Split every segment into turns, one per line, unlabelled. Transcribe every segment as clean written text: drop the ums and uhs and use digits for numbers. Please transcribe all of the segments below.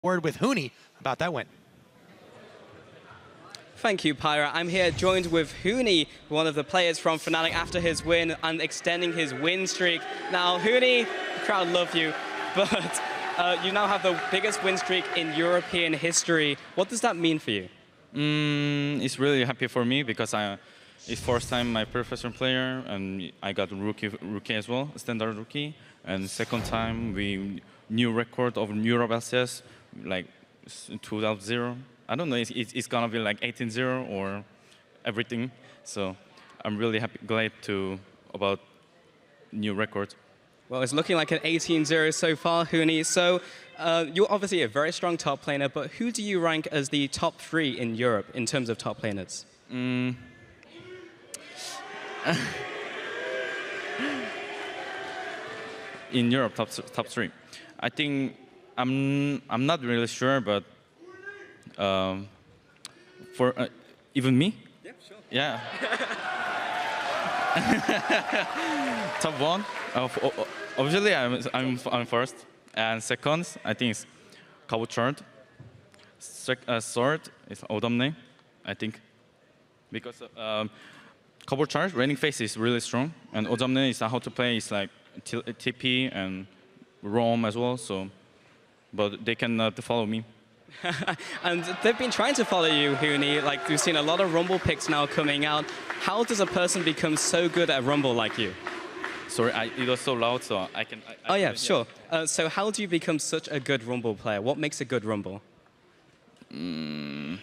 word with Huni about that win.
Thank you, Pyra. I'm here joined with Huni, one of the players from Fnatic, after his win and extending his win streak. Now, Huni, the crowd love you, but you now have the biggest win streak in European history. What does that mean for you?
It's really happy for me because it's first time my professional player and I got rookie as well, standard rookie. And second time we new record of Europe LCS, like 2.0. I don't know, it's gonna be like 18-0 or everything. So I'm really happy, glad about new record.
Well, it's looking like an 18-0 so far, Huni. So you're obviously a very strong top laner, but who do you rank as the top 3 in Europe in terms of top laners?
In Europe, top 3. I think I'm not really sure, but for even me?
Yeah, sure.
Yeah. Top 1. Obviously, I'm first, and second, I think it's Cabochard. Third is Odomne, I think, because Cabochard raining phase is really strong, and Odomne is how to play. It's like TP and roam as well. So, but they can follow me.
And they've been trying to follow you, Huni. Like, we've seen a lot of Rumble picks now coming out. How does a person become so good at Rumble like you?
Sorry, it was so loud, so I can...
Oh yeah, sure. So how do you become such a good Rumble player? What makes a good Rumble?
Can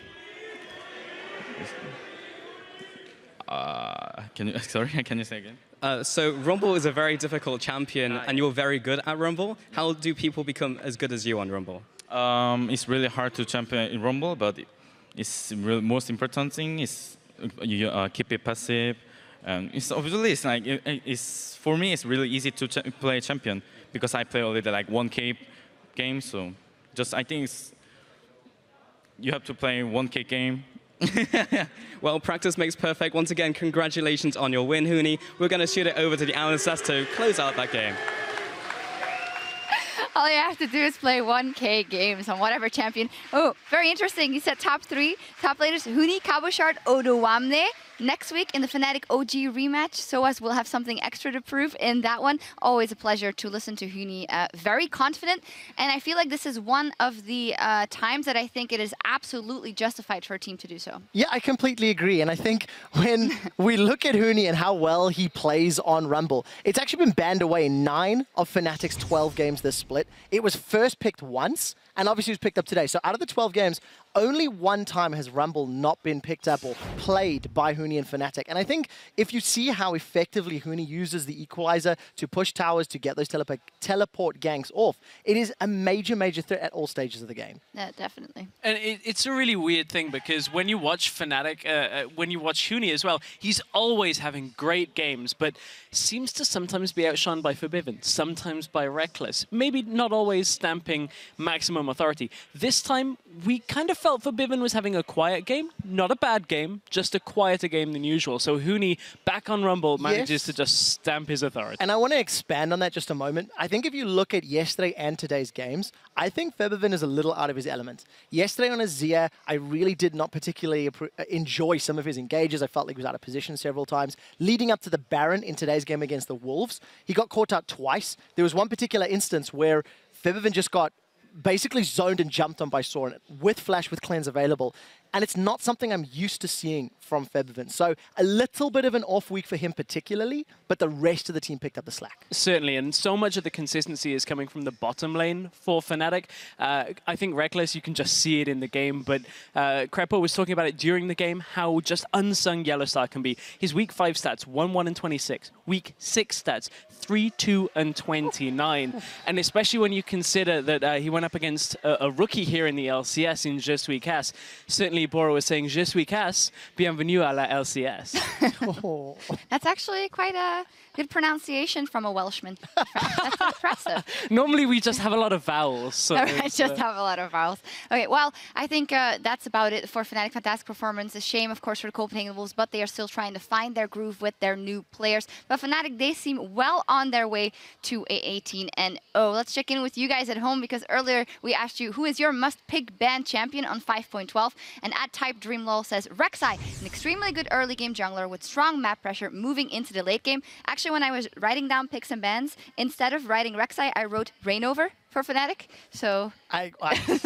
you say again?
So Rumble is a very difficult champion, and you're very good at Rumble. How do people become as good as you on Rumble?
It's really hard to champion in Rumble, but it's really most important thing is you keep it passive. And it's obviously for me it's really easy to play champion because I play already like 1K game. So I think you have to play 1K game.
Well, practice makes perfect. Once again, congratulations on your win, Huni. We're going to shoot it over to the analysts to close out that game.
All you have to do is play 1K games on whatever champion. Oh, very interesting. You said top 3. Top laners, Huni, Cabochard, Odoamne. Next week in the Fnatic OG rematch, SOAS will have something extra to prove in that one. Always a pleasure to listen to Huni. Very confident. And I feel like this is one of the times that I think it is absolutely justified for a team to do so.
Yeah, I completely agree. And I think when we look at Huni and how well he plays on Rumble, it's actually been banned away in 9 of Fnatic's 12 games this split. It was first picked once, and obviously it was picked up today. So out of the 12 games, only one time has Rumble not been picked up or played by Huni and Fnatic. And I think if you see how effectively Huni uses the equalizer to push towers to get those teleport ganks off, it is a major, major threat at all stages of the game.
Yeah, definitely.
And it's a really weird thing because when you watch Fnatic, when you watch Huni as well, he's always having great games, but seems to sometimes be outshone by Forbidden, sometimes by Reckless. Maybe not always stamping maximum authority. This time, we kind of felt Forbidden was having a quiet game. Not a bad game, just a quieter game than usual. So Huni, back on Rumble, manages to just stamp his authority.
And I want to expand on that just a moment. I think if you look at yesterday and today's games, I think Forbidden is a little out of his element. Yesterday on Azir, I really did not particularly enjoy some of his engages. I felt like he was out of position several times. Leading up to the Baron in today's game against the Wolves, he got caught out twice. There was one particular instance where Forbidden just got basically zoned and jumped on by Soren with Flash, with cleanse available. And it's not something I'm used to seeing from Forbidden. So a little bit of an off week for him particularly, but the rest of the team picked up the slack.
Certainly, and so much of the consistency is coming from the bottom lane for Fnatic. I think Reckless, you can just see it in the game, but Crepo was talking about it during the game, how just unsung Yellowstar can be. His week 5 stats, 1-1 and 26. Week 6 stats, 3-2 and 29. And especially when you consider that he went up against a rookie here in the LCS in Just Week S, certainly apparently Bora was saying, Je suis Cass, bienvenue à la LCS.
Oh.
That's actually quite a good pronunciation from a Welshman. That's impressive.
Normally we just have a lot of vowels. So
I just have a lot of vowels. Okay, well, I think that's about it for Fnatic. Fantastic performance. A shame, of course, for the Copenhagen Wolves, but they are still trying to find their groove with their new players. But Fnatic, they seem well on their way to a 18-0. Let's check in with you guys at home, because earlier we asked you, who is your must-pick ban champion on 5.12? And at Type Dreamlol says, Rek'Sai, an extremely good early game jungler with strong map pressure moving into the late game. Actually, when I was writing down picks and bans, instead of writing Rek'Sai, I wrote Reignover for Fnatic. So
I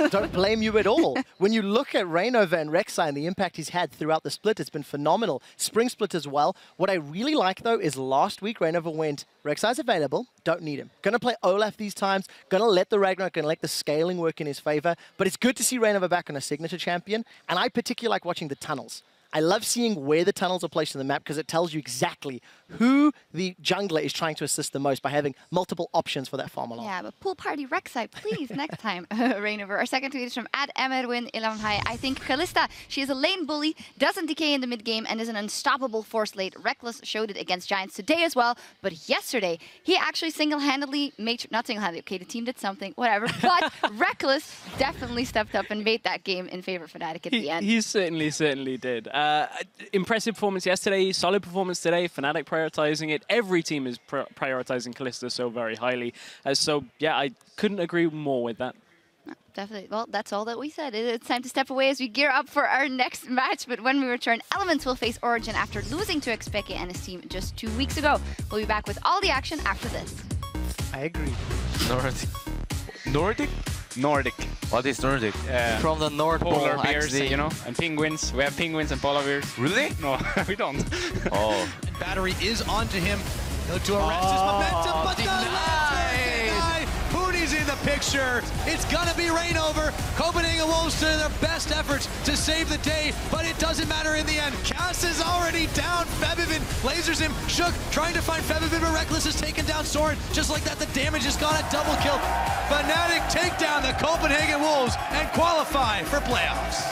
don't blame you at all. When you look at Reignover and Rek'Sai and the impact he's had throughout the split, it's been phenomenal. Spring split as well. What I really like, though, is last week Reignover went, Rek'Sai's available, don't need him. Gonna play Olaf these times, gonna let the Ragnarok, gonna let the scaling work in his favor. But it's good to see Reignover back on a signature champion, and I particularly like watching the tunnels. I love seeing where the tunnels are placed on the map, because it tells you exactly who the jungler is trying to assist the most by having multiple options for that farm along.
yeah, but pool party Rek'Sai, please, next time. Reignover. Our second tweet is from @Emerwin11. I think Kalista, she is a lane bully, doesn't decay in the mid game, and is an unstoppable force late. Reckless showed it against Giants today as well, but yesterday he actually single-handedly made, not single-handedly, okay, the team did something, whatever, but Reckless definitely stepped up and made that game in favor of Fnatic at the end.
He certainly did. Impressive performance yesterday, solid performance today. Fnatic prioritizing it. Every team is prioritizing Kalista so very highly. So yeah, I couldn't agree more with that.
Definitely. Well, that's all that we said. It's time to step away as we gear up for our next match. But when we return, Elements will face Origin after losing to Expeke and his team just 2 weeks ago. We'll be back with all the action after this.
I agree.
Nordic.
What is Nordic?
From the North
Polar
Pole,
bears,
actually.
you know, and penguins. We have penguins and polar bears.
Really?
No, we don't.
Oh.
Battery is onto him. He'll to arrest his momentum, but the deny. Poonie's in the picture. It's gonna be Reignover. Copenhagen Wolves to their best efforts to save the day, but it doesn't matter in the end. Cass is already down. Febiven lasers him. Shook trying to find Febiven, but Reckless has taken down Soren. Just like that, the damage has got a double kill. Fnatic take down the Copenhagen Wolves and qualify for playoffs.